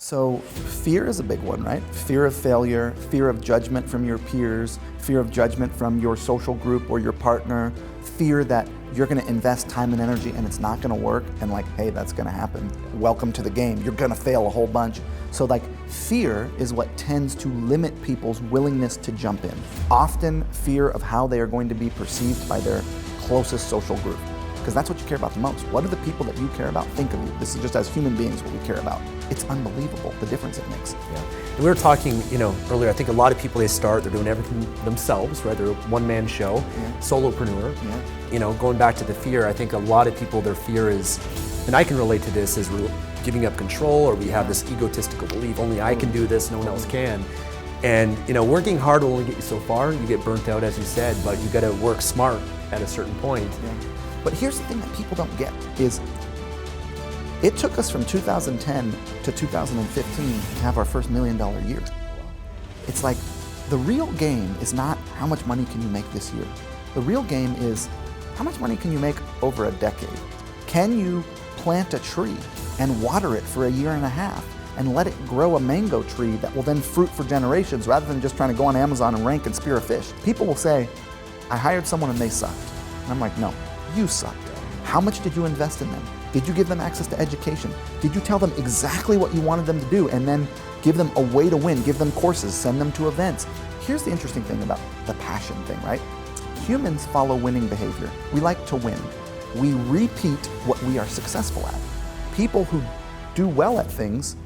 So fear is a big one, right? Fear of failure, fear of judgment from your peers, fear of judgment from your social group or your partner, fear that you're gonna invest time and energy and it's not gonna work, and like, hey, that's gonna happen. Welcome to the game. You're gonna fail a whole bunch. So like, fear is what tends to limit people's willingness to jump in. Often fear of how they are going to be perceived by their closest social group, because that's what you care about the most. What do the people that you care about think of you? This is just as human beings what we care about. It's unbelievable, the difference it makes. Yeah. And we were talking, earlier, I think a lot of people, they're doing everything themselves, right? They're a one-man show, solopreneur. Yeah. Going back to the fear, I think a lot of people, their fear is, and I can relate to this, is giving up control, or we have this egotistical belief, only I can do this, no one else can. And working hard will only get you so far. You get burnt out, as you said, but you gotta work smart at a certain point. Yeah. But here's the thing that people don't get is it took us from 2010 to 2015 to have our first $1 million year. It's like the real game is not how much money can you make this year. The real game is how much money can you make over a decade? Can you plant a tree and water it for a year and a half and let it grow a mango tree that will then fruit for generations rather than just trying to go on Amazon and rank and spear a fish? People will say, I hired someone and they sucked. And I'm like, no. You sucked. How much did you invest in them? Did you give them access to education? Did you tell them exactly what you wanted them to do and then give them a way to win, give them courses, send them to events? Here's the interesting thing about the passion thing, right? Humans follow winning behavior. We like to win. We repeat what we are successful at. People who do well at things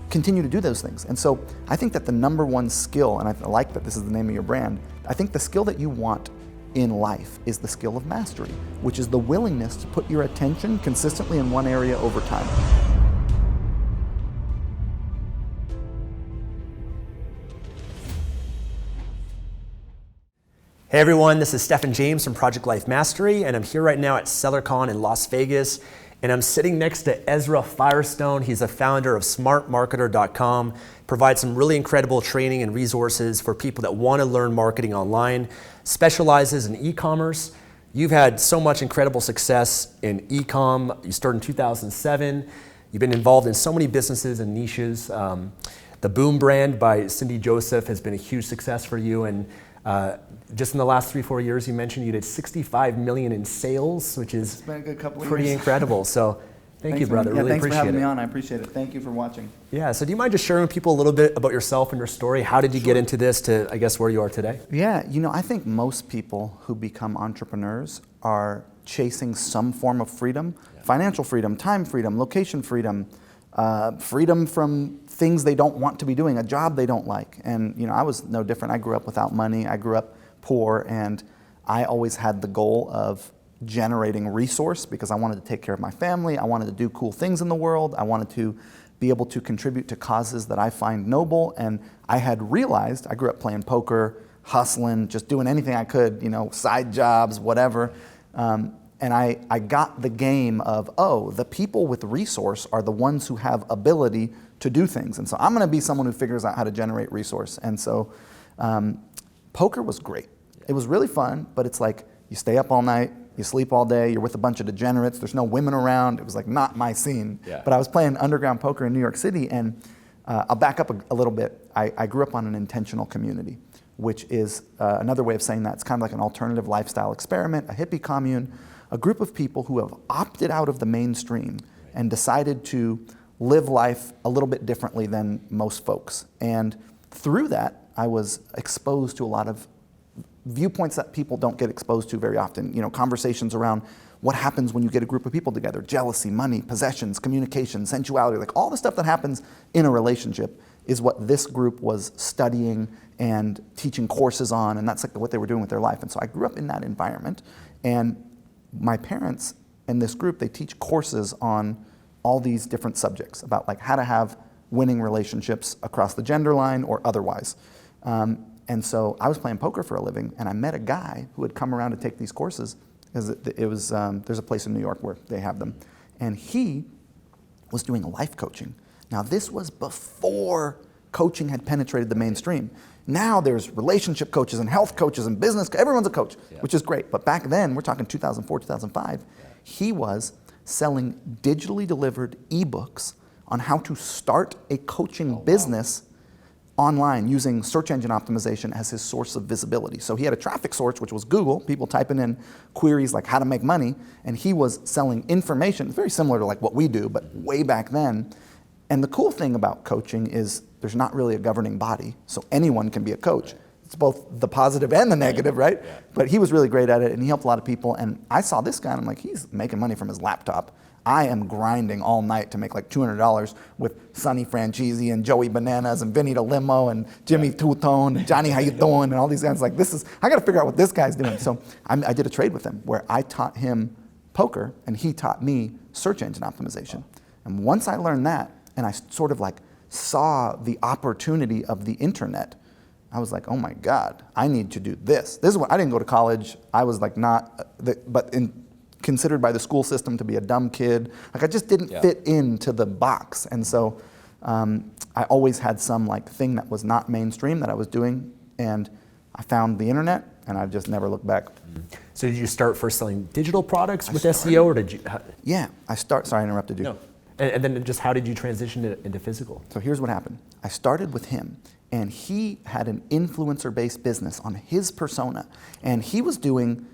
continue to do those things. And so I think that the number one skill, and I like that this is the name of your brand, I think the skill that you want in life is the skill of mastery, which is the willingness to put your attention consistently in one area over time. Hey everyone, this is Stefan James from Project Life Mastery, and I'm here right now at SellerCon in Las Vegas, and I'm sitting next to Ezra Firestone. He's a founder of smartmarketer.com, provides some really incredible training and resources for people that want to learn marketing online, specializes in e-commerce. You've had so much incredible success in e-com. You started in 2007. You've been involved in so many businesses and niches. The Boom brand by Cindy Joseph has been a huge success for you, and just in the last 3-4 years, you mentioned you did 65 million in sales, which is pretty incredible. So thank you, brother. Really thanks appreciate it. Thanks for having me on. I appreciate it. Thank you for watching. Yeah. So do you mind just sharing with people a little bit about yourself and your story? How did you get into this to, I guess, where you are today? Yeah. I think most people who become entrepreneurs are chasing some form of freedom, financial freedom, time freedom, location freedom, freedom from things they don't want to be doing, a job they don't like. And I was no different. I grew up without money. I grew up poor, and I always had the goal of generating resource because I wanted to take care of my family. I wanted to do cool things in the world. I wanted to be able to contribute to causes that I find noble. And I had realized, I grew up playing poker, hustling, just doing anything I could, side jobs, whatever. And I got the game of, the people with resource are the ones who have ability to do things. And so I'm gonna be someone who figures out how to generate resource. And so poker was great. It was really fun, but it's like you stay up all night, you sleep all day, you're with a bunch of degenerates, there's no women around. It was like not my scene. Yeah. But I was playing underground poker in New York City, and I'll back up a little bit. I grew up on an intentional community, which is another way of saying that. It's kind of like an alternative lifestyle experiment, a hippie commune, a group of people who have opted out of the mainstream and decided to live life a little bit differently than most folks. And through that, I was exposed to a lot of viewpoints that people don't get exposed to very often. Conversations around what happens when you get a group of people together, jealousy, money, possessions, communication, sensuality, like all the stuff that happens in a relationship is what this group was studying and teaching courses on, and that's like what they were doing with their life. And so I grew up in that environment, and my parents and this group, they teach courses on all these different subjects about like how to have winning relationships across the gender line or otherwise. And so I was playing poker for a living, and I met a guy who had come around to take these courses. There's a place in New York where they have them. And he was doing life coaching. Now this was before coaching had penetrated the mainstream. Now there's relationship coaches and health coaches and business, everyone's a coach, which is great. But back then, we're talking 2004, 2005, he was selling digitally delivered ebooks on how to start a coaching business online using search engine optimization as his source of visibility. So he had a traffic source, which was Google, people typing in queries like how to make money, and he was selling information, very similar to like what we do, but way back then. And the cool thing about coaching is there's not really a governing body, so anyone can be a coach. Right. It's both the positive and the negative, right? Yeah. But he was really great at it, and he helped a lot of people. And I saw this guy, and I'm like, he's making money from his laptop. I am grinding all night to make like $200 with Sonny Franchise and Joey Bananas and Vinny the Limo and Jimmy Two-Tone and Johnny How You Doing and all these guys. Like, I got to figure out what this guy's doing. So I did a trade with him where I taught him poker and he taught me search engine optimization. And once I learned that and I sort of like saw the opportunity of the internet, I was like, oh my God, I need to do this. This is what I didn't go to college. I was like considered by the school system to be a dumb kid. Like I just didn't fit into the box. And so I always had some like thing that was not mainstream that I was doing. And I found the internet and I just never looked back. So did you start first selling digital products with SEO or did you? Yeah, sorry I interrupted you. No. And then just how did you transition into physical? So here's what happened. I started with him and he had an influencer-based business on his persona. And he was doing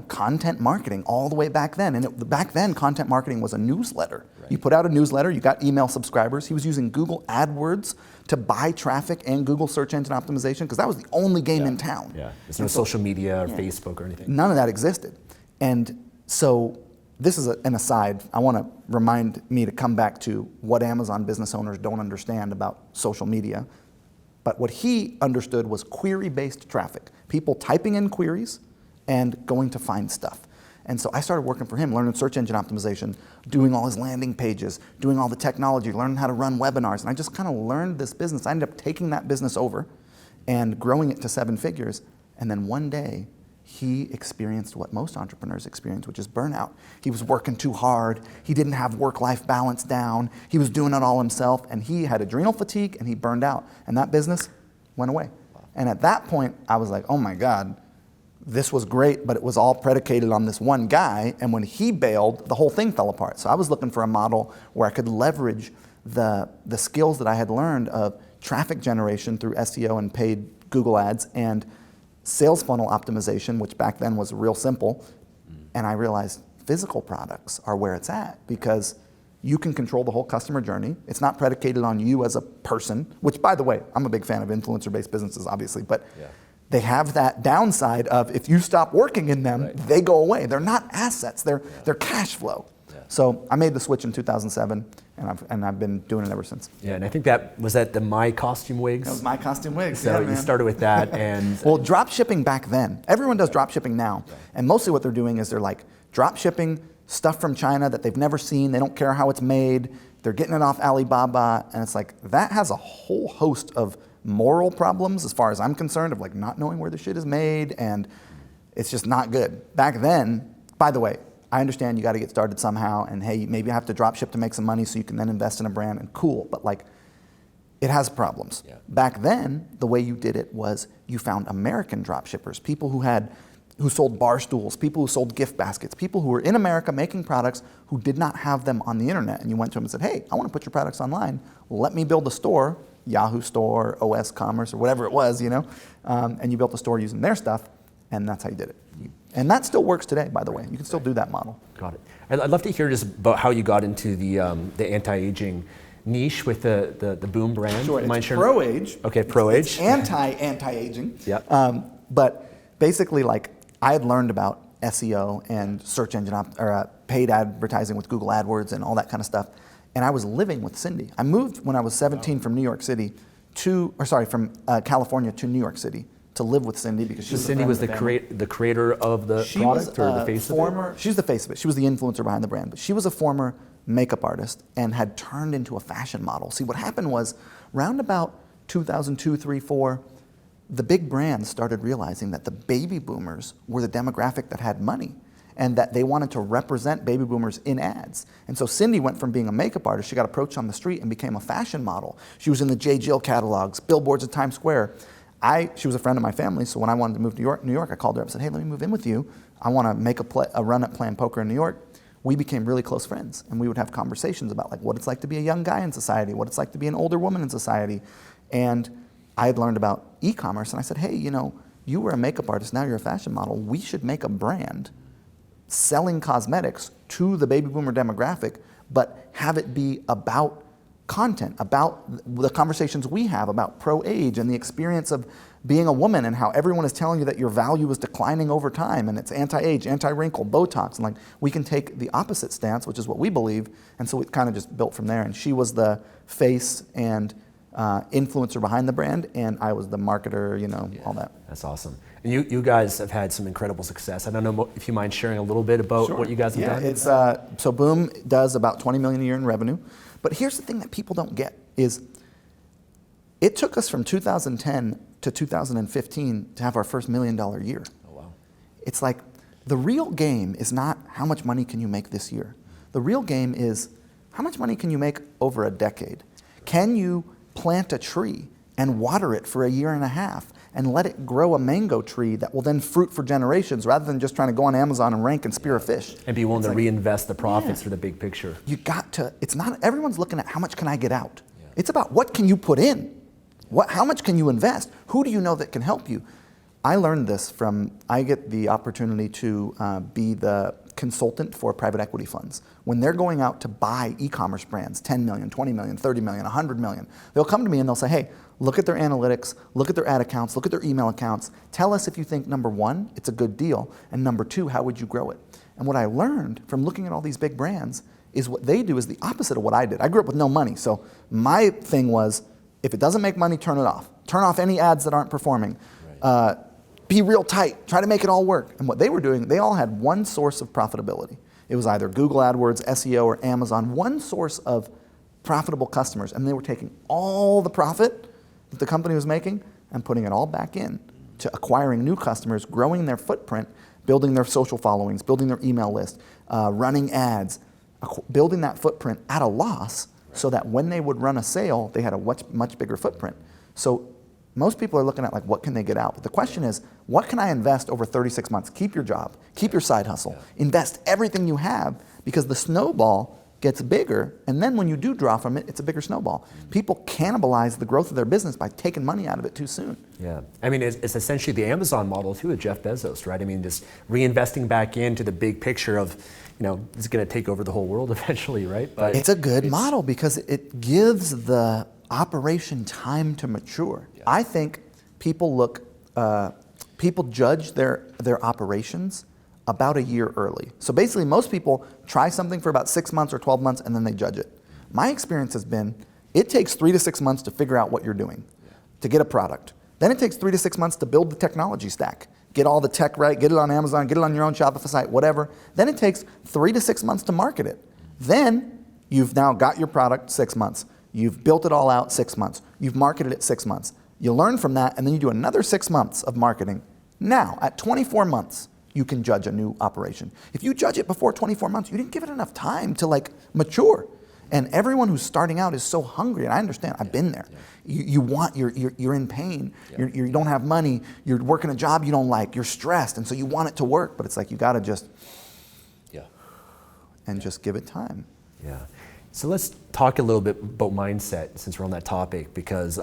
content marketing all the way back then. And back then, content marketing was a newsletter. Right. You put out a newsletter, you got email subscribers. He was using Google AdWords to buy traffic and Google search engine optimization because that was the only game in town. Yeah, there's no social media or Facebook or anything. None of that existed. And so this is an aside. I want to remind me to come back to what Amazon business owners don't understand about social media. But what he understood was query-based traffic. People typing in queries and going to find stuff. And so I started working for him, learning search engine optimization, doing all his landing pages, doing all the technology, learning how to run webinars. And I just kind of learned this business. I ended up taking that business over and growing it to 7 figures. And then one day, he experienced what most entrepreneurs experience, which is burnout. He was working too hard. He didn't have work-life balance down. He was doing it all himself. And he had adrenal fatigue and he burned out. And that business went away. And at that point, I was like, oh my God, this was great, but it was all predicated on this one guy, and when he bailed, the whole thing fell apart. So I was looking for a model where I could leverage the skills that I had learned of traffic generation through SEO and paid Google ads and sales funnel optimization, which back then was real simple. And I realized physical products are where it's at because you can control the whole customer journey. It's not predicated on you as a person, which by the way, I'm a big fan of influencer-based businesses, obviously, but they have that downside of if you stop working in them, they go away. They're not assets, they're cash flow. Yeah. So I made the switch in 2007 and I've been doing it ever since. Yeah, and I think that was at the My Costume Wigs. That was My Costume Wigs, so you started with that and... Well, drop shipping back then, everyone does drop shipping now. And mostly what they're doing is they're like drop shipping stuff from China that they've never seen, they don't care how it's made, they're getting it off Alibaba, and it's like, that has a whole host of moral problems as far as I'm concerned of like not knowing where the shit is made, and it's just not good. Back then, by the way, I understand you got to get started somehow, and hey, maybe you have to drop ship to make some money so you can then invest in a brand, and cool, but like it has problems. Yeah. Back then, the way you did it was you found American drop shippers, people who sold bar stools, people who sold gift baskets, people who were in America making products who did not have them on the internet, and you went to them and said, hey, I want to put your products online, let me build a store, Yahoo Store, OS Commerce, or whatever it was, and you built a store using their stuff, and that's how you did it. And that still works today, by the way. You can still do that model. Got it. I'd love to hear just about how you got into the anti-aging niche with the Boom brand. Sure, it's pro-age. Okay, pro-age. It's anti-aging. Yeah. But basically, like, I had learned about SEO and search engine paid advertising with Google AdWords and all that kind of stuff. And I was living with Cindy. I moved when I was 17 from New York City from California to New York City to live with Cindy because Cindy was the creator of the product or the face of it? She's the face of it. She was the influencer behind the brand, but she was a former makeup artist and had turned into a fashion model. See, what happened was round about 2002, 3, 4, the big brands started realizing that the baby boomers were the demographic that had money and that they wanted to represent baby boomers in ads. And so Cindy went from being a makeup artist, she got approached on the street and became a fashion model. She was in the J. Jill catalogs, billboards at Times Square. She was a friend of my family, so when I wanted to move to New York, I called her up and said, hey, let me move in with you. I want to make a run at playing poker in New York. we became really close friends, and we would have conversations about like what it's like to be a young guy in society, what it's like to be an older woman in society. And I had learned about e-commerce, and I said, hey, you were a makeup artist, now you're a fashion model. We should make a brand selling cosmetics to the baby boomer demographic, but have it be about content, about the conversations we have about pro-age and the experience of being a woman and how everyone is telling you that your value is declining over time and it's anti-age, anti-wrinkle, Botox. And like we can take the opposite stance, which is what we believe. And so it kind of just built from there. And she was the face and influencer behind the brand, and I was the marketer, all that. That's awesome. And you guys have had some incredible success. I don't know if you mind sharing a little bit about what you guys have done. It's so Boom does about 20 million a year in revenue. But here's the thing that people don't get is it took us from 2010 to 2015 to have our first $1 million year. Oh, wow. It's like the real game is not how much money can you make this year. The real game is how much money can you make over a decade? Can you plant a tree and water it for a year and a half and let it grow a mango tree that will then fruit for generations rather than just trying to go on Amazon and rank and spear a fish? And be willing to reinvest the profits for the big picture. You got to, it's not, everyone's looking at how much can I get out? It's about what can you put in? How much can you invest? Who do you know that can help you? I learned this I get the opportunity to be the consultant for private equity funds. When they're going out to buy e-commerce brands, 10 million, 20 million, 30 million, 100 million, they'll come to me and they'll say, hey, look at their analytics, look at their ad accounts, look at their email accounts. Tell us if you think, number one, it's a good deal, and number two, how would you grow it? And what I learned from looking at all these big brands is what they do is the opposite of what I did. I grew up with no money, so my thing was, if it doesn't make money, turn it off. Turn off any ads that aren't performing. Right. Be real tight. Try to make it all work. And what they were doing, they all had one source of profitability. It was either Google AdWords, SEO, or Amazon, one source of profitable customers. And they were taking all the profit that the company was making and putting it all back in to acquiring new customers, growing their footprint, building their social followings, building their email list, running ads, building that footprint at a loss so that when they would run a sale, they had a much bigger footprint. So most people are looking at like, what can they get out? But the question is, what can I invest over 36 months? Keep your job, keep your side hustle, invest everything you have, because the snowball gets bigger, and then when you do draw from it, it's a bigger snowball. People cannibalize the growth of their business by taking money out of it too soon. Yeah, I mean, it's essentially the Amazon model too, with Jeff Bezos, right? I mean, just reinvesting back into the big picture of, it's going to take over the whole world eventually, right? But it's a good model because it gives the operation time to mature. Yeah. I think people people judge their operations about a year early. So basically most people try something for about 6 months or 12 months and then they judge it. My experience has been, it takes 3 to 6 months to figure out what you're doing, to get a product. Then it takes 3 to 6 months to build the technology stack. Get all the tech right, get it on Amazon, get it on your own Shopify site, whatever. Then it takes 3 to 6 months to market it. Then you've now got your product 6 months. You've built it all out 6 months. You've marketed it 6 months. You learn from that, and then you do another 6 months of marketing. Now, at 24 months, you can judge a new operation. If you judge it before 24 months, you didn't give it enough time to mature. And everyone who's starting out is so hungry, and I understand, I've been there. You're in pain, you don't have money, you're working a job you don't like, you're stressed, and so you want it to work, but it's like you gotta just, just give it time. Yeah. So let's talk a little bit about mindset since we're on that topic, because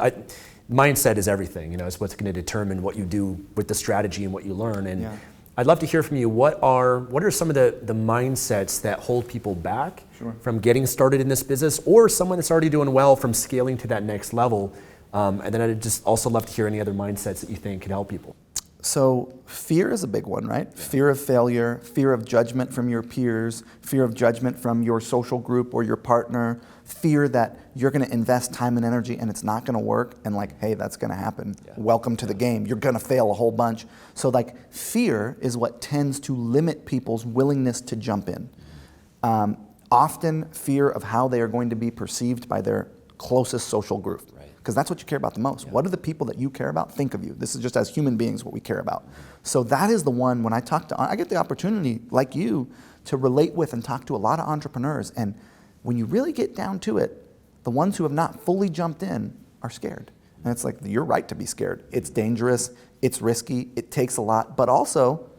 mindset is everything. It's what's going to determine what you do with the strategy and what you learn. And I'd love to hear from you. What are some of the mindsets that hold people back from getting started in this business, or someone that's already doing well from scaling to that next level? And then I'd just also love to hear any other mindsets that you think could help people. So fear is a big one, right? Yeah. Fear of failure, fear of judgment from your peers, fear of judgment from your social group or your partner, fear that you're going to invest time and energy and it's not going to work, and hey, that's going to happen. Yeah. Welcome to the game. You're going to fail a whole bunch. So fear is what tends to limit people's willingness to jump in. Often fear of how they are going to be perceived by their closest social group. Because that's what you care about the most. Yeah. What do the people that you care about think of you? This is just as human beings what we care about. So that is the one, when I get the opportunity, like you, to relate with and talk to a lot of entrepreneurs. And when you really get down to it, the ones who have not fully jumped in are scared. And it's you're right to be scared. It's dangerous, it's risky, it takes a lot, but also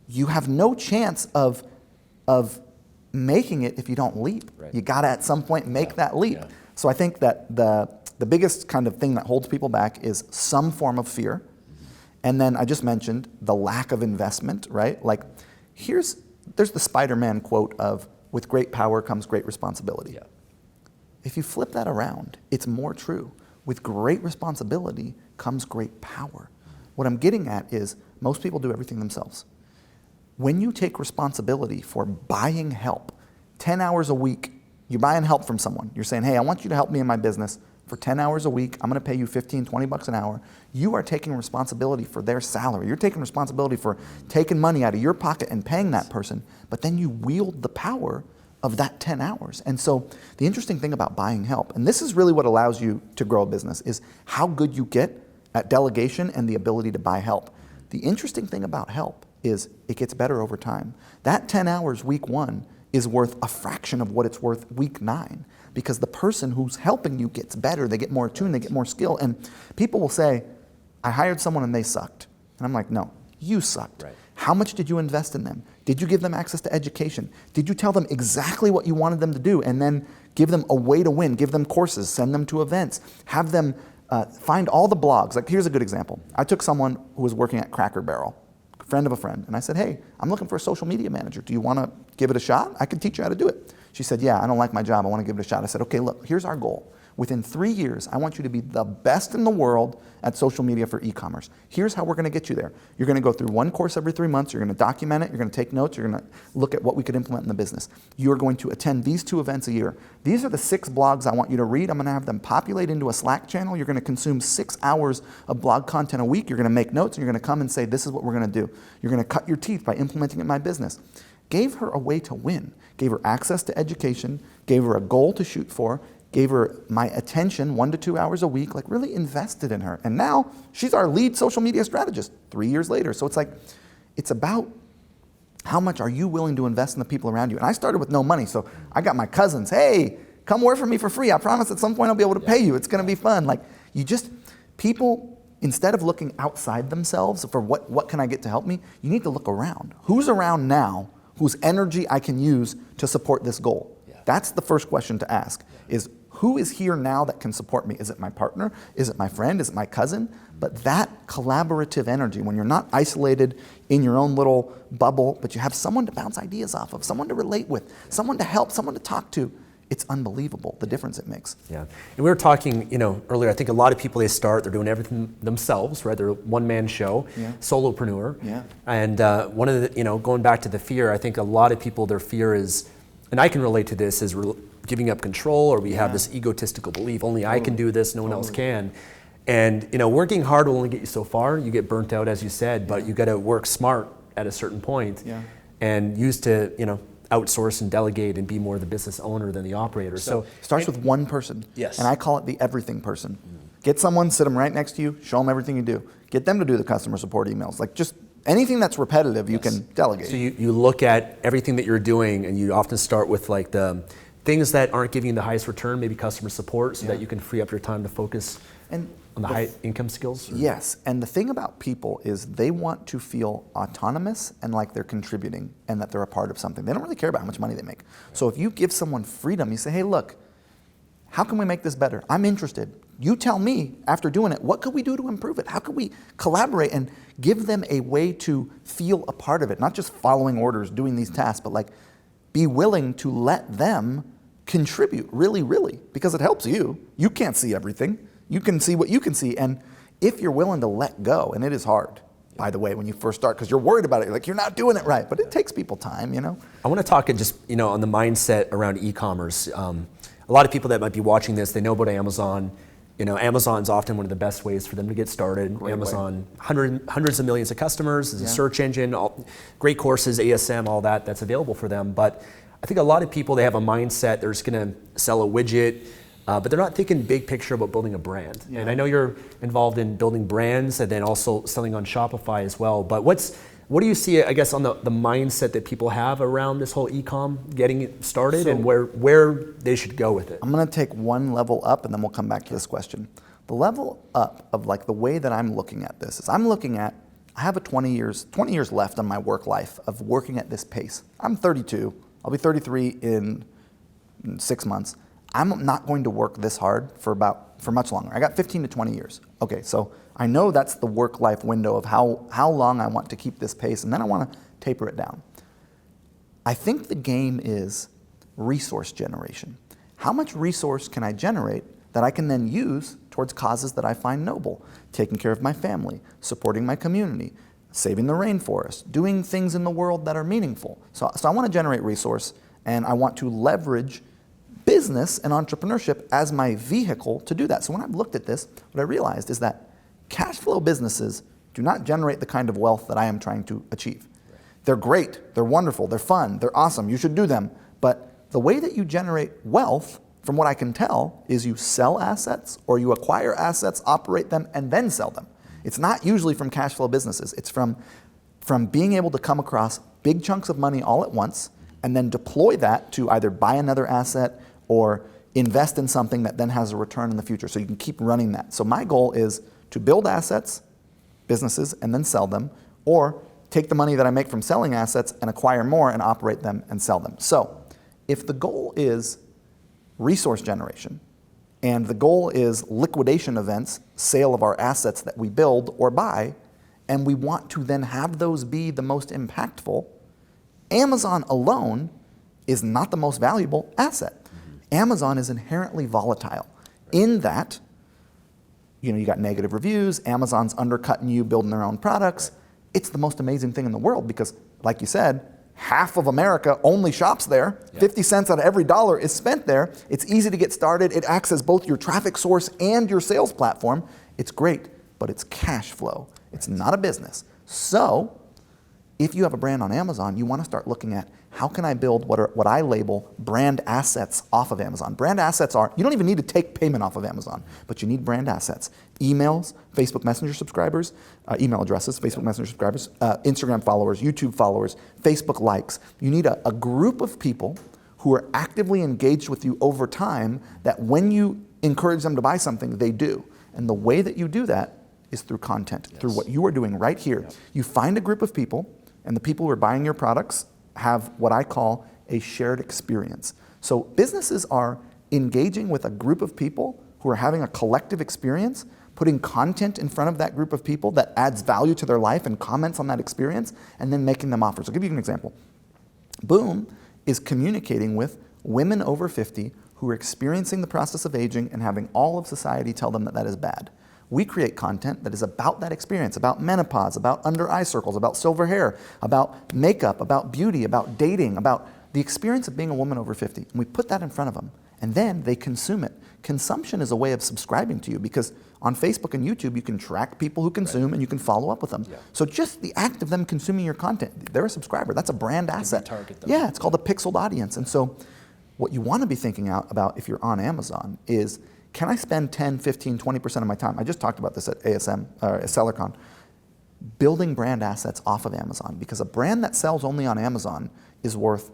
you have no chance of making it if you don't leap. Right. You got to at some point make that leap. Yeah. So I think that the biggest kind of thing that holds people back is some form of fear. And then I just mentioned the lack of investment, right? Like there's the Spider-Man quote of, with great power comes great responsibility. Yeah. If you flip that around, it's more true. With great responsibility comes great power. What I'm getting at is most people do everything themselves. When you take responsibility for buying help, 10 hours a week, you're buying help from someone. You're saying, hey, I want you to help me in my business for 10 hours a week. I'm going to pay you 15, 20 bucks an hour. You are taking responsibility for their salary. You're taking responsibility for taking money out of your pocket and paying that person, but then you wield the power of that 10 hours. And so the interesting thing about buying help, and this is really what allows you to grow a business, is how good you get at delegation and the ability to buy help. The interesting thing about help is it gets better over time. That 10 hours week 1 is worth a fraction of what it's worth week 9, because the person who's helping you gets better, they get more attuned, they get more skill. And people will say, I hired someone and they sucked. And I'm like, no, you sucked. Right. How much did you invest in them? Did you give them access to education? Did you tell them exactly what you wanted them to do and then give them a way to win, give them courses, send them to events, have them find all the blogs? Like, here's a good example. I took someone who was working at Cracker Barrel, a friend of a friend, and I said, hey, I'm looking for a social media manager. Do you want to give it a shot? I can teach you how to do it. She said, yeah, I don't like my job. I want to give it a shot. I said, okay, look, here's our goal. Within 3 years, I want you to be the best in the world at social media for e-commerce. Here's how we're going to get you there. You're going to go through one course every 3 months. You're going to document it. You're going to take notes. You're going to look at what we could implement in the business. You're going to attend these 2 events a year. These are the 6 blogs I want you to read. I'm going to have them populate into a Slack channel. You're going to consume 6 hours of blog content a week. You're going to make notes, and you're going to come and say, this is what we're going to do. You're going to cut your teeth by implementing it in my business. Gave her a way to win. Gave her access to education. Gave her a goal to shoot for. Gave her my attention 1 to 2 hours a week, like really invested in her. And now she's our lead social media strategist 3 years later. So it's like, it's about how much are you willing to invest in the people around you. And I started with no money. So I got my cousins, hey, come work for me for free. I promise at some point I'll be able to pay you. It's going to be fun. Like people, instead of looking outside themselves for what can I get to help me, you need to look around. Who's around now whose energy I can use to support this goal? That's the first question to ask is, who is here now that can support me? Is it my partner? Is it my friend? Is it my cousin? But that collaborative energy, when you're not isolated in your own little bubble, but you have someone to bounce ideas off of, someone to relate with, someone to help, someone to talk to, it's unbelievable the difference it makes. Yeah, and we were talking, earlier. I think a lot of people, they're doing everything themselves, right? They're a one-man show, solopreneur. Yeah. And one of the, going back to the fear, I think a lot of people, their fear is, and I can relate to this, is giving up control, or we have this egotistical belief, only I can do this, no one else can. And working hard will only get you so far. You get burnt out, as you said, but you got to work smart at a certain point, and use to outsource and delegate and be more the business owner than the operator. So it starts with one person. Yes. And I call it the everything person. Get someone, sit them right next to you, show them everything you do. Get them to do the customer support emails. Like, just anything that's repetitive, you can delegate. So you look at everything that you're doing, and you often start with like the things that aren't giving you the highest return, maybe customer support, so that you can free up your time to focus on the high income skills? Yes, and the thing about people is they want to feel autonomous and like they're contributing and that they're a part of something. They don't really care about how much money they make. So if you give someone freedom, you say, hey, look, how can we make this better? I'm interested. You tell me after doing it, what could we do to improve it? How could we collaborate and give them a way to feel a part of it? Not just following orders, doing these tasks, but like be willing to let them contribute really, really, because it helps you. You can't see everything. You can see what you can see. And if you're willing to let go, and it is hard, by the way, when you first start, because you're worried about it, you're like, you're not doing it right, but it takes people time, I want to talk just, on the mindset around e-commerce. A lot of people that might be watching this, they know about Amazon. Amazon's often one of the best ways for them to get started. Great Amazon, hundreds of millions of customers, there's a search engine, great courses, ASM, all that's available for them. But I think a lot of people, they have a mindset, they're just going to sell a widget, but they're not thinking big picture about building a brand. Yeah. And I know you're involved in building brands and then also selling on Shopify as well. But what do you see, I guess, on the mindset that people have around this whole e-com getting it started, and where they should go with it? I'm going to take one level up, and then we'll come back to this question. The level up of like the way that I'm looking at this is I have a 20 years left on my work life of working at this pace. I'm 32. I'll be 33 in 6 months. I'm not going to work this hard for much longer. I got 15 to 20 years. Okay, so I know that's the work-life window of how long I want to keep this pace, and then I want to taper it down. I think the game is resource generation. How much resource can I generate that I can then use towards causes that I find noble? Taking care of my family, supporting my community, saving the rainforest, doing things in the world that are meaningful. So I want to generate resource, and I want to leverage business and entrepreneurship as my vehicle to do that. So when I've looked at this, what I realized is that cash flow businesses do not generate the kind of wealth that I am trying to achieve. They're great, they're wonderful, they're fun, they're awesome, you should do them. But the way that you generate wealth, from what I can tell, is you sell assets or you acquire assets, operate them, and then sell them. It's not usually from cash flow businesses. It's from being able to come across big chunks of money all at once and then deploy that to either buy another asset or invest in something that then has a return in the future. So you can keep running that. So my goal is to build assets, businesses, and then sell them, or take the money that I make from selling assets and acquire more and operate them and sell them. So if the goal is resource generation and the goal is liquidation events, sale of our assets that we build or buy, and we want to then have those be the most impactful, Amazon alone is not the most valuable asset. Amazon is inherently volatile in that, you got negative reviews, Amazon's undercutting you, building their own products. It's the most amazing thing in the world because, like you said, half of America only shops there. 50 cents out of every dollar is spent there. It's easy to get started. It acts as both your traffic source and your sales platform. It's great, but it's cash flow. It's not a business. So if you have a brand on Amazon, you want to start looking at how can I build what I label brand assets off of Amazon. Brand assets are, you don't even need to take payment off of Amazon, but you need brand assets. Emails, Facebook Messenger subscribers, email addresses, Facebook Messenger subscribers, Instagram followers, YouTube followers, Facebook likes. You need a group of people who are actively engaged with you over time that when you encourage them to buy something, they do. And the way that you do that is through content, through what you are doing right here. You find a group of people, and the people who are buying your products have what I call a shared experience. So businesses are engaging with a group of people who are having a collective experience, putting content in front of that group of people that adds value to their life and comments on that experience, and then making them offers. I'll give you an example. Boom is communicating with women over 50 who are experiencing the process of aging and having all of society tell them that that is bad. We create content that is about that experience, about menopause, about under eye circles, about silver hair, about makeup, about beauty, about dating, about the experience of being a woman over 50. And we put that in front of them, and then they consume it. Consumption is a way of subscribing to you because on Facebook and YouTube, you can track people who consume and you can follow up with them. So just the act of them consuming your content, they're a subscriber. That's a brand asset. Target them. Yeah, it's called a pixeled audience. And so what you want to be thinking about if you're on Amazon is, can I spend 10, 15, 20% of my time? I just talked about this at ASM, at SellerCon, building brand assets off of Amazon, because a brand that sells only on Amazon is worth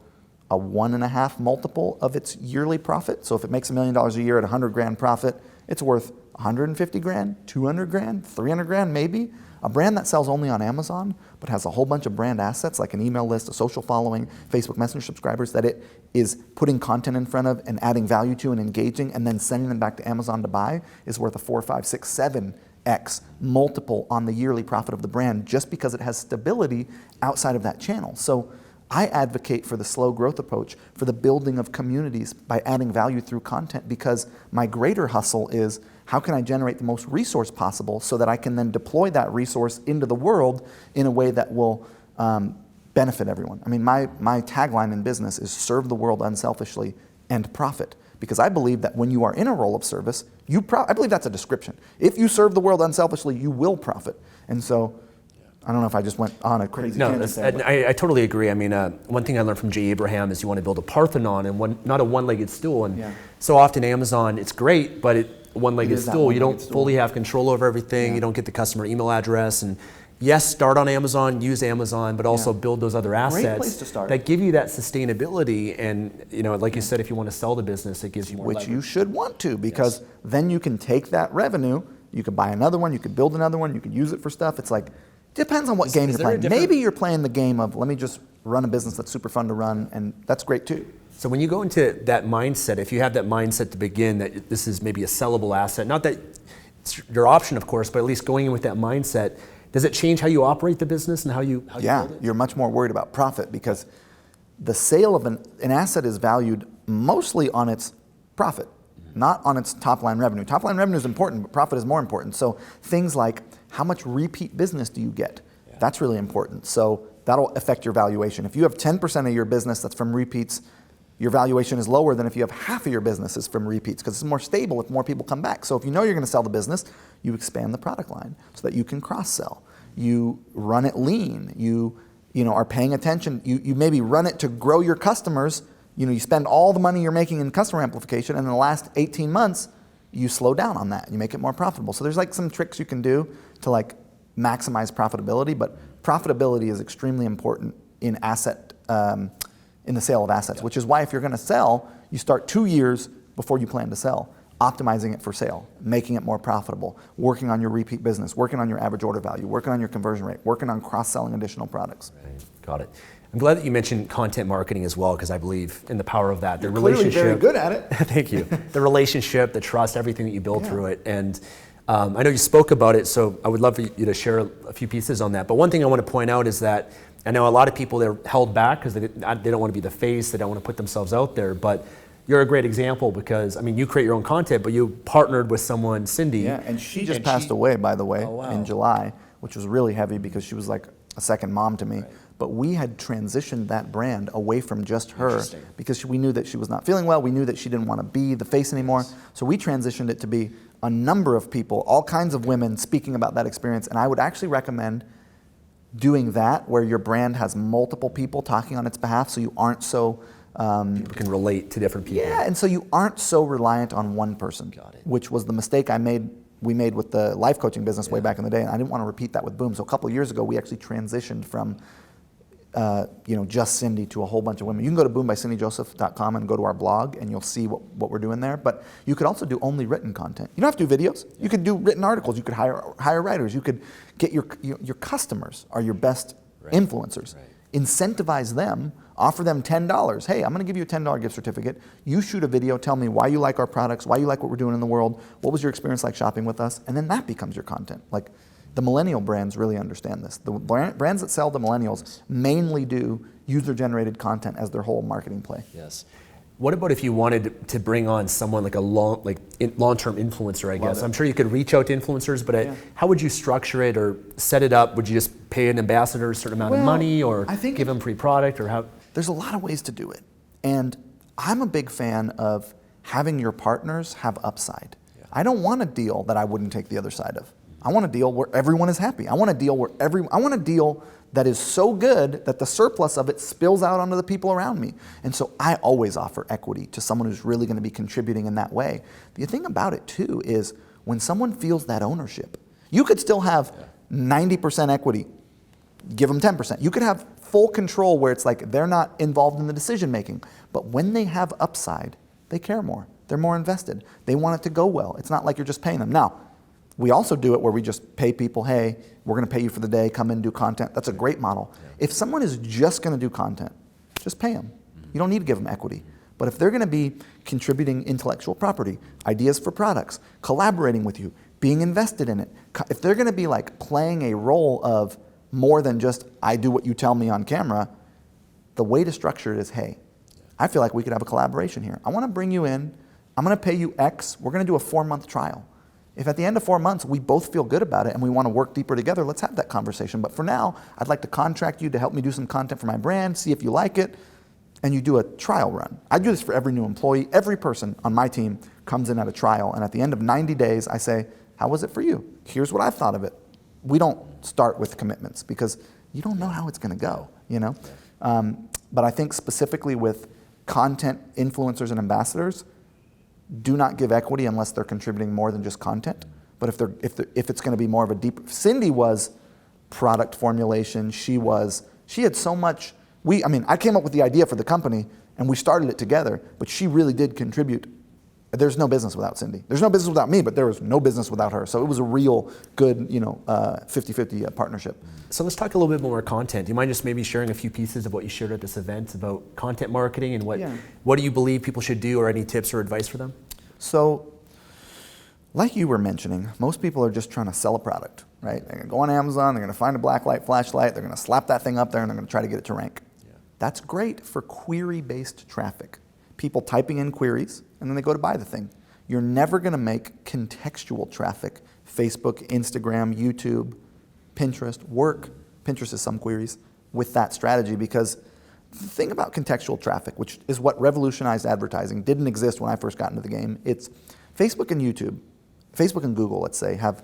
a 1.5 multiple of its yearly profit. So if it makes $1 million a year at 100 grand profit, it's worth 150 grand, 200 grand, 300 grand maybe. A brand that sells only on Amazon, but has a whole bunch of brand assets like an email list, a social following, Facebook Messenger subscribers that it is putting content in front of and adding value to and engaging and then sending them back to Amazon to buy, is worth a 4, 5, 6, 7x multiple on the yearly profit of the brand just because it has stability outside of that channel. So I advocate for the slow growth approach, for the building of communities by adding value through content, because my greater hustle is, how can I generate the most resource possible so that I can then deploy that resource into the world in a way that will benefit everyone? I mean, my tagline in business is serve the world unselfishly and profit, because I believe that when you are in a role of service, I believe that's a description. If you serve the world unselfishly, you will profit. And so I don't know if I just went on a crazy tangent there. I totally agree. I mean, one thing I learned from J. Abraham is you want to build a Parthenon and not a one-legged stool. And so often Amazon, it's great, but one-legged stool, you don't fully have control over everything. You don't get the customer email address. And yes, start on Amazon, use Amazon, but also build those other assets Great place to start. that give you that sustainability. And like you said, if you want to sell the business, it gives you more leverage. You should want to, because then you can take that revenue, you could buy another one, you could build another one, you could use it for stuff. It's like, Depends on what game you're there a playing. different- Maybe you're playing the game of, let me just run a business that's super fun to run, and that's great too. So when you go into that mindset, if you have that mindset to begin that this is maybe a sellable asset, not that it's your option, of course, but at least going in with that mindset, does it change how you operate the business and how you build it? You're much more worried about profit because the sale of an asset is valued mostly on its profit, not on its top line revenue. Top line revenue is important, but profit is more important. So things like how much repeat business do you get? Yeah. That's really important. So that'll affect your valuation. If you have 10% of your business that's from repeats, your valuation is lower than if you have half of your business is from repeats because it's more stable if more people come back. So if you know you're going to sell the business, you expand the product line so that you can cross-sell. You run it lean. You are paying attention. You maybe run it to grow your customers. You spend all the money you're making in customer amplification, and in the last 18 months, you slow down on that. You make it more profitable. So there's like some tricks you can do to like maximize profitability, but profitability is extremely important in in the sale of assets, which is why if you're going to sell, you start 2 years before you plan to sell, optimizing it for sale, making it more profitable, working on your repeat business, working on your average order value, working on your conversion rate, working on cross-selling additional products. Right. Got it. I'm glad that you mentioned content marketing as well because I believe in the power of that. You're clearly very good at it. Thank you. The relationship, the trust, everything that you build through it. And I know you spoke about it, so I would love for you to share a few pieces on that. But one thing I want to point out is that I know a lot of people, they're held back because they don't want to be the face, they don't want to put themselves out there. But you're a great example because, I mean, you create your own content, but you partnered with someone, Cindy. Yeah, and she just passed away, by the way, in July, which was really heavy because she was like a second mom to me. Right. But we had transitioned that brand away from just her because we knew that she was not feeling well. We knew that she didn't want to be the face anymore. So we transitioned it to be a number of people, all kinds of women speaking about that experience. And I would actually recommend doing that where your brand has multiple people talking on its behalf so you aren't so... people can relate to different people. Yeah, and so you aren't so reliant on one person, which was the mistake we made with the life coaching business way back in the day. And I didn't want to repeat that with Boom. So a couple of years ago, we actually transitioned from just Cindy to a whole bunch of women. You can go to boombycindijoseph.com and go to our blog and you'll see what we're doing there. But you could also do only written content. You don't have to do videos. You could do written articles. You could hire writers. You could get your customers are your best influencers. Incentivize them, offer them $10. Hey, I'm going to give you a $10 gift certificate. You shoot a video, tell me why you like our products, why you like what we're doing in the world, what was your experience like shopping with us, and then that becomes your content. Like the millennial brands really understand this. The brands that sell to millennials mainly do user-generated content as their whole marketing play. Yes. What about if you wanted to bring on someone like a long-term influencer, I guess? I'm sure you could reach out to influencers, but how would you structure it or set it up? Would you just pay an ambassador a certain amount of money or give them free product or how? There's a lot of ways to do it. And I'm a big fan of having your partners have upside. Yeah. I don't want a deal that I wouldn't take the other side of. I want a deal where everyone is happy. I want a deal that is so good that the surplus of it spills out onto the people around me. And so I always offer equity to someone who's really going to be contributing in that way. The thing about it too is when someone feels that ownership, you could still have 90% equity, give them 10%. You could have full control where it's like they're not involved in the decision making. But when they have upside, they care more. They're more invested. They want it to go well. It's not like you're just paying them. Now, we also do it where we just pay people, hey, we're going to pay you for the day, come in and do content. That's a great model. If someone is just going to do content, just pay them. You don't need to give them equity. But if they're going to be contributing intellectual property, ideas for products, collaborating with you, being invested in it, if they're going to be like playing a role of more than just I do what you tell me on camera, the way to structure it is, hey, I feel like we could have a collaboration here. I want to bring you in. I'm going to pay you X. We're going to do a 4-month trial. If at the end of 4 months we both feel good about it and we want to work deeper together, let's have that conversation. But for now, I'd like to contract you to help me do some content for my brand, see if you like it, and you do a trial run. I do this for every new employee. Every person on my team comes in at a trial, and at the end of 90 days, I say, how was it for you? Here's what I thought of it. We don't start with commitments because you don't know how it's going to go, you know? But I think specifically with content influencers and ambassadors, do not give equity unless they're contributing more than just content. But if it's going to be more of a deep, Cindy was product formulation. She had so much. I came up with the idea for the company and we started it together. But she really did contribute there's no business without Cindy. There's no business without me, but there was no business without her. So it was a real good, 50-50 partnership. So let's talk a little bit more content. Do you mind just maybe sharing a few pieces of what you shared at this event about content marketing and what do you believe people should do, or any tips or advice for them? So, like you were mentioning, most people are just trying to sell a product, right? They're going to go on Amazon, they're going to find a blacklight flashlight, they're going to slap that thing up there, and they're going to try to get it to rank. Yeah. That's great for query-based traffic. People typing in queries, and then they go to buy the thing. You're never going to make contextual traffic, Facebook, Instagram, YouTube, Pinterest, work. Pinterest is some queries with that strategy, because the thing about contextual traffic, which is what revolutionized advertising, didn't exist when I first got into the game. It's Facebook and YouTube, Facebook and Google, let's say, have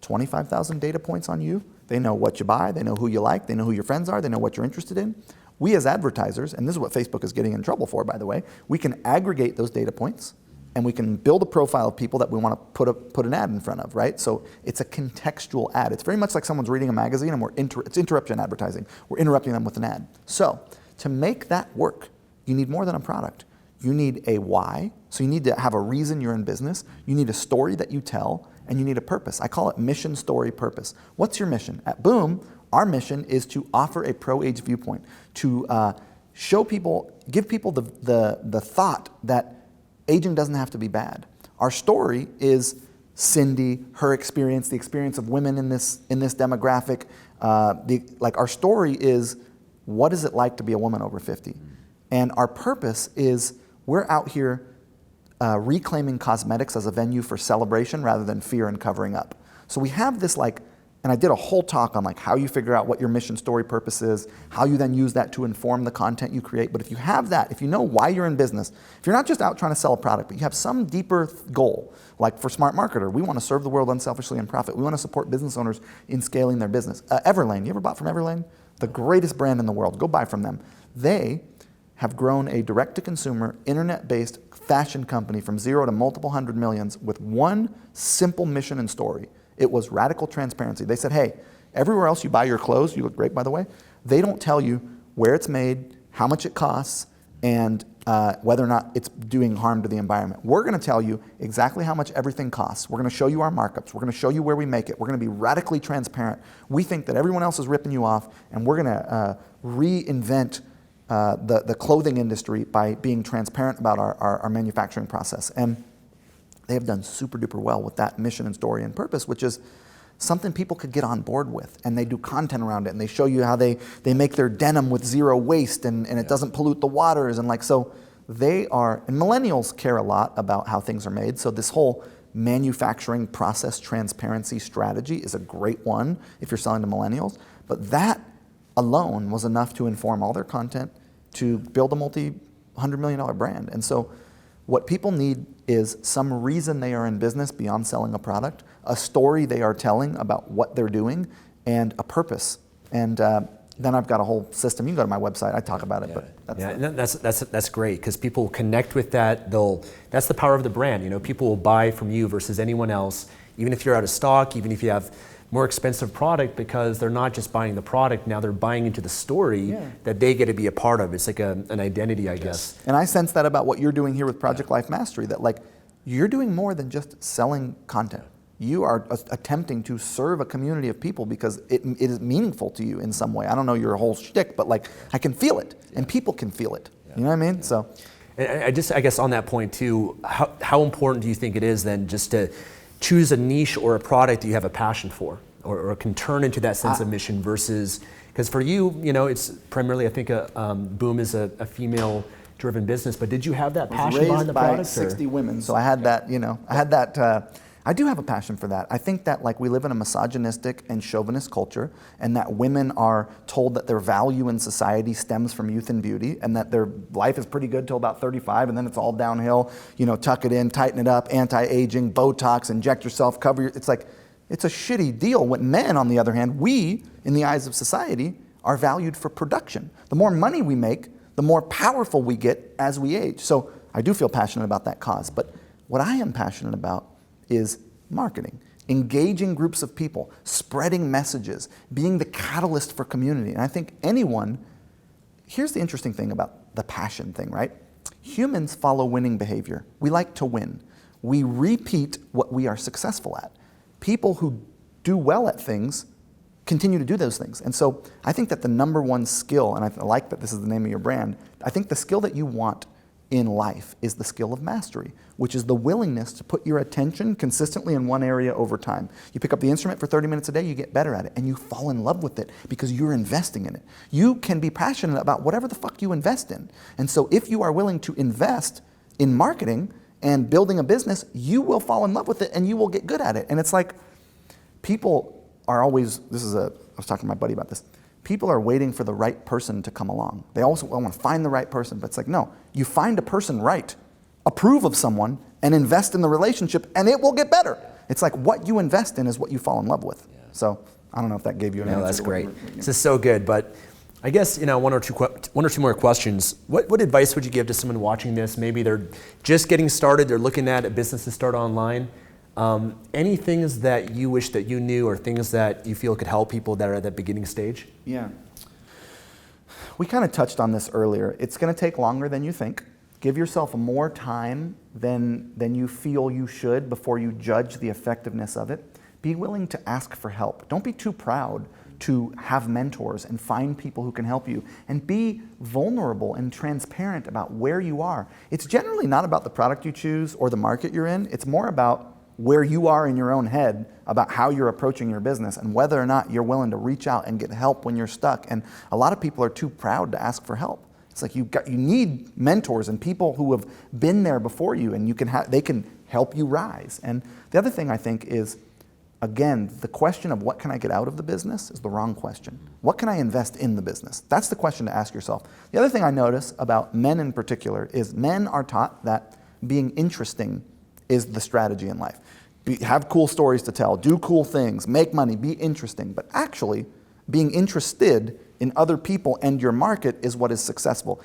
25,000 data points on you. They know what you buy, they know who you like, they know who your friends are, they know what you're interested in. We as advertisers, and this is what Facebook is getting in trouble for, by the way, we can aggregate those data points and we can build a profile of people that we want to put an ad in front of, right? So it's a contextual ad. It's very much like someone's reading a magazine and it's interruption advertising. We're interrupting them with an ad. So to make that work, you need more than a product. You need a why. So you need to have a reason you're in business. You need a story that you tell, and you need a purpose. I call it mission, story, purpose. What's your mission? At Boom, our mission is to offer a pro-age viewpoint, to show people, give people the thought that aging doesn't have to be bad. Our story is Cindy, her experience, the experience of women in this demographic. Our story is, what is it like to be a woman over 50? And our purpose is, we're out here reclaiming cosmetics as a venue for celebration rather than fear and covering up. So we have this and I did a whole talk on how you figure out what your mission, story, purpose is, how you then use that to inform the content you create. But if you have that, if you know why you're in business, if you're not just out trying to sell a product, but you have some deeper goal, like for Smart Marketer, we want to serve the world unselfishly and profit. We want to support business owners in scaling their business. Everlane, you ever bought from Everlane? The greatest brand in the world. Go buy from them. They have grown a direct-to-consumer, internet-based fashion company from zero to multiple hundred millions with one simple mission and story. It was radical transparency. They said, hey, everywhere else you buy your clothes, you look great, by the way, they don't tell you where it's made, how much it costs, and whether or not it's doing harm to the environment. We're going to tell you exactly how much everything costs. We're going to show you our markups. We're going to show you where we make it. We're going to be radically transparent. We think that everyone else is ripping you off, and we're going to reinvent the clothing industry by being transparent about our manufacturing process. And they have done super duper well with that mission and story and purpose, which is something people could get on board with. And they do content around it, and they show you how they make their denim with zero waste, and it doesn't pollute the waters. And so they are, and millennials care a lot about how things are made. So this whole manufacturing process transparency strategy is a great one if you're selling to millennials. But that alone was enough to inform all their content to build a multi-$100 million brand. And so what people need is some reason they are in business beyond selling a product, a story they are telling about what they're doing, and a purpose. And then I've got a whole system. You can go to my website. I talk about it, but that's great, because people connect with that. That's the power of the brand. People will buy from you versus anyone else, even if you're out of stock, even if you have more expensive product, because they're not just buying the product, now they're buying into the story that they get to be a part of. It's like an identity, I guess. And I sense that about what you're doing here with Project Life Mastery, that you're doing more than just selling content. You are attempting to serve a community of people because it is meaningful to you in some way. I don't know your whole shtick, but I can feel it, and people can feel it. You know what I mean? So, and I guess on that point too, how important do you think it is then just to choose a niche or a product that you have a passion for, or can turn into that sense of mission versus, because for you, it's primarily, I think, Boom is a female-driven business, but did you have that passion behind the product? I was raised by 60 women, so I had that, I do have a passion for that. I think that we live in a misogynistic and chauvinist culture, and that women are told that their value in society stems from youth and beauty, and that their life is pretty good till about 35, and then it's all downhill. Tuck it in, tighten it up, anti-aging, Botox, inject yourself, cover your. It's a shitty deal. When men, on the other hand, we, in the eyes of society, are valued for production. The more money we make, the more powerful we get as we age. So I do feel passionate about that cause. But what I am passionate about is marketing, engaging groups of people, spreading messages, being the catalyst for community. And I think here's the interesting thing about the passion thing, right? Humans follow winning behavior. We like to win. We repeat what we are successful at. People who do well at things continue to do those things. And so I think that the number one skill, and I like that this is the name of your brand, I think the skill that you want in life is the skill of mastery, which is the willingness to put your attention consistently in one area over time. You pick up the instrument for 30 minutes a day, you get better at it, and you fall in love with it because you're investing in it. You can be passionate about whatever the fuck you invest in. And so if you are willing to invest in marketing and building a business, you will fall in love with it and you will get good at it. And it's like, people are always, I was talking to my buddy about this, people are waiting for the right person to come along. They also want to find the right person, but it's like, no, you find a person right, approve of someone, and invest in the relationship, and it will get better. It's like what you invest in is what you fall in love with. So I don't know if that gave you an answer. No, that's great. This is so good, but I guess, one or two more questions. What advice would you give to someone watching this? Maybe they're just getting started, they're looking at a business to start online. Any things that you wish that you knew or things that you feel could help people that are at that beginning stage? Yeah. We kind of touched on this earlier. It's going to take longer than you think. Give yourself more time than you feel you should before you judge the effectiveness of it. Be willing to ask for help. Don't be too proud to have mentors and find people who can help you, and be vulnerable and transparent about where you are. It's generally not about the product you choose or the market you're in. It's more about where you are in your own head about how you're approaching your business and whether or not you're willing to reach out and get help when you're stuck. And a lot of people are too proud to ask for help. It's like you need mentors and people who have been there before you, and they can help you rise. And the other thing I think is, again, the question of what can I get out of the business is the wrong question. What can I invest in the business? That's the question to ask yourself. The other thing I notice about men in particular is men are taught that being interesting is the strategy in life. Have cool stories to tell, do cool things, make money, be interesting. But actually, being interested in other people and your market is what is successful.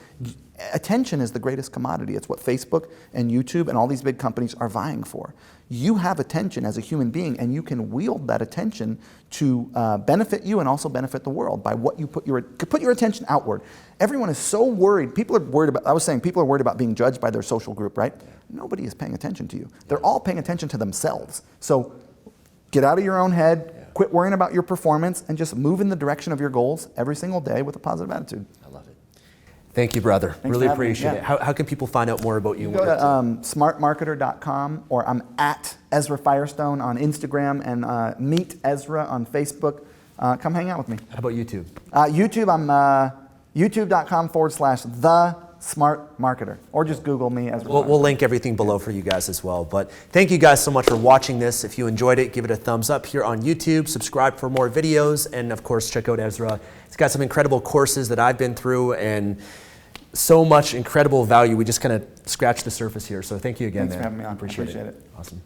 Attention is the greatest commodity. It's what Facebook and YouTube and all these big companies are vying for. You have attention as a human being, and you can wield that attention to benefit you and also benefit the world by what you put your attention outward. Everyone is so worried. People are worried about being judged by their social group, right? Nobody is paying attention to you. They're all paying attention to themselves. So get out of your own head, quit worrying about your performance, and just move in the direction of your goals every single day with a positive attitude. I love it. Thank you, brother. Thanks really appreciate it. How can people find out more about you? Go to smartmarketer.com, or I'm at Ezra Firestone on Instagram, and meet Ezra on Facebook. Come hang out with me. How about YouTube? YouTube, I'm youtube.com/the-smart-marketer, or just Google me, Ezra. We'll link everything below for you guys as well. But thank you guys so much for watching this. If you enjoyed it, give it a thumbs up here on YouTube, subscribe for more videos, and of course, check out Ezra. He's got some incredible courses that I've been through, and so much incredible value. We just kind of scratched the surface here. So thank you again, Thanks for having me on. Appreciate it. Awesome.